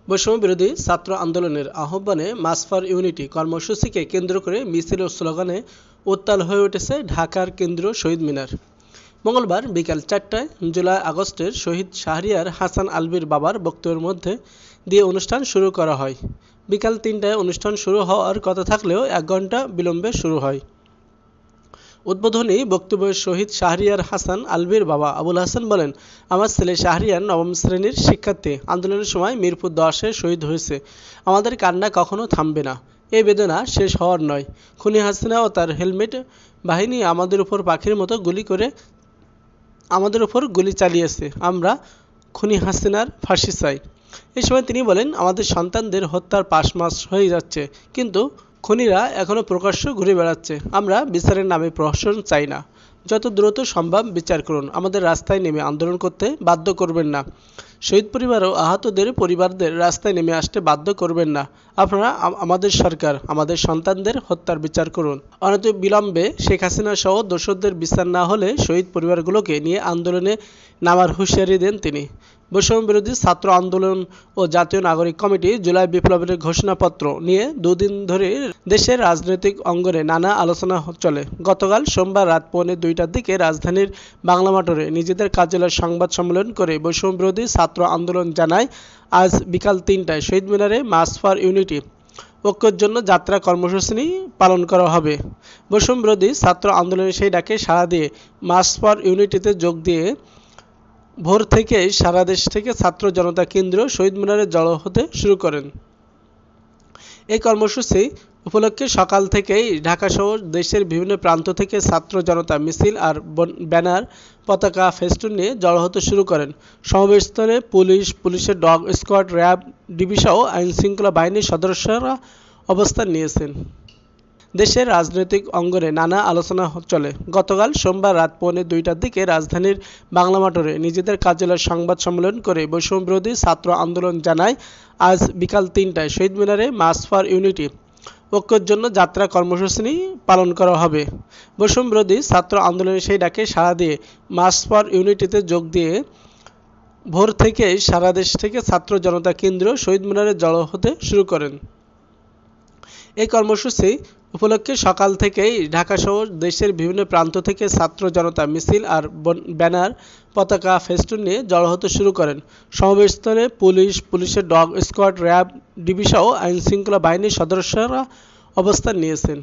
বৈষম্য বিরোধী ছাত্র আন্দোলনের আহ্বানে মার্চ ফর ইউনিটি কর্মসূচিকে কেন্দ্র করে মিছিল ও স্লোগানে উত্তাল হয়ে উঠেছে ঢাকার কেন্দ্রীয় শহীদ মিনার। মঙ্গলবার বিকেল ৪টায় জুলাই আগস্টের শহীদ শাহরিয়ার হাসান আলভীর বাবার বক্তব্যের মধ্যে দিয়ে অনুষ্ঠান শুরু করা হয়। বিকাল ৩টায় অনুষ্ঠান শুরু হওয়ার কথা থাকলেও ১ ঘণ্টা বিলম্বে শুরু হয়। উদ্বোধনী বক্তব্যে শহীদ শাহরিয়ার হাসান আলভীর বাবা আবুল হাসান বলেন, আমার ছেলে শাহরিয়ার নবম শ্রেণীর শিক্ষার্থী, আন্দোলনের সময় মিরপুর ১০-এ শহীদ হয়েছে। আমাদের কান্না কখনো থামবে না। এই বেদনা শেষ হওয়ার নয়। খুনি হাসিনা ও তার হেলমেট বাহিনী আমাদের উপর পাখির মতো গুলি চালিয়েছে। আমরা খুনি হাসিনার ফাঁসি চাই। এই সময় তিনি বলেন, আমাদের সন্তানদের হত্যার ৫ মাস হয়ে যাচ্ছে, কিন্তু খুনিরা এখনো প্রকাশ্যে ঘুরে বেড়াচ্ছে। আমরা বিচারের নামে প্রহসন চাই না। যত দ্রুত সম্ভব বিচার করুন। আমাদের রাস্তায় নেমে আন্দোলন করতে বাধ্য করবেন না। শহীদ পরিবার ও আহতদের পরিবারদের রাস্তায় নেমে আসতে বাধ্য করবেন না। আপনারা আমাদের সরকার, আমাদের সন্তানদের হত্যার বিচার করুন। অনতিবিলম্বে শেখ হাসিনা সহ দোষরদের বিচার না হলে শহীদ পরিবারগুলোকে নিয়ে আন্দোলনে নামার হুঁশিয়ারি দেন তিনি। বৈষম্য বিরোধী ছাত্র আন্দোলন ও জাতীয় নাগরিক কমিটি জুলাই বিপ্লবের ঘোষণাপত্র নিয়ে দুদিন ধরে দেশের রাজনৈতিক অঙ্গনে নানা আলোচনা চলে। গতকাল সোমবার রাত ১:৩০টার দিকে রাজধানীর বাংলা মোটরে নিজেদের কার্যালয়ে সংবাদ সম্মেলন করে বৈষম্য বিরোধী ছাত্র আন্দোলন জানায়, আজ বিকাল ৩টায় শহীদ মিনারে মার্চ ফর ইউনিটি ঐক্যের জন্য যাত্রা কর্মসূচি পালন করা হবে। বৈষম্য বিরোধী ছাত্র আন্দোলনের সেই ডাকে সাড়া দিয়ে মার্চ ফর ইউনিটিতে যোগ দিয়ে ভোর থেকেই সারা দেশ থেকে ছাত্র জনতা কেন্দ্রীয় শহীদ মিনারে জড়ো হতে শুরু করেন। এই কর্মসূচি উপলক্ষে সকাল থেকেই ঢাকাসহ দেশের বিভিন্ন প্রান্ত থেকে ছাত্র জনতা মিছিল আর ব্যানার, পতাকা, ফেস্টুন নিয়ে জড়ো হতে শুরু করেন। সমাবেশস্থলে পুলিশের ডগ স্কোয়াড, র্যাব, ডিবিসহ আইনশৃঙ্খলা বাহিনীর সদস্যরা অবস্থান নিয়েছেন। দেশের রাজনৈতিক অঙ্গনে নানা আলোচনা চলে। গতকাল সোমবার রাত ১:৩০টার দিকে রাজধানীর বাংলা মোটরে নিজেদের কার্যালয়ে সংবাদ সম্মেলন করে বৈষম্য বিরোধী ছাত্র আন্দোলন জানায়, আজ বিকাল ৩টায় শহীদ মিনারে মার্চ ফর ইউনিটি ঐক্যের জন্য যাত্রা কর্মসূচি পালন করা হবে। বৈষম্য বিরোধী ছাত্র আন্দোলনের সেই ডাকে সাড়া দিয়ে মার্চ ফর ইউনিটিতে যোগ দিয়ে ভোর থেকেই সারা দেশ থেকে ছাত্র জনতা কেন্দ্রীয় শহীদ মিনারে জড়ো হতে শুরু করেন। এই কর্মসূচি উপলক্ষে সকাল থেকেই ঢাকাসহ দেশের বিভিন্ন প্রান্ত থেকে ছাত্র জনতা মিছিল আর ব্যানার, পতাকা, ফেস্টুন নিয়ে জড়ো হতে শুরু করেন। সমাবেশস্থলে পুলিশের ডগ স্কোয়াড, র্যাব, ডিবিসহ আইনশৃঙ্খলা বাহিনীর সদস্যরা অবস্থান নিয়েছেন।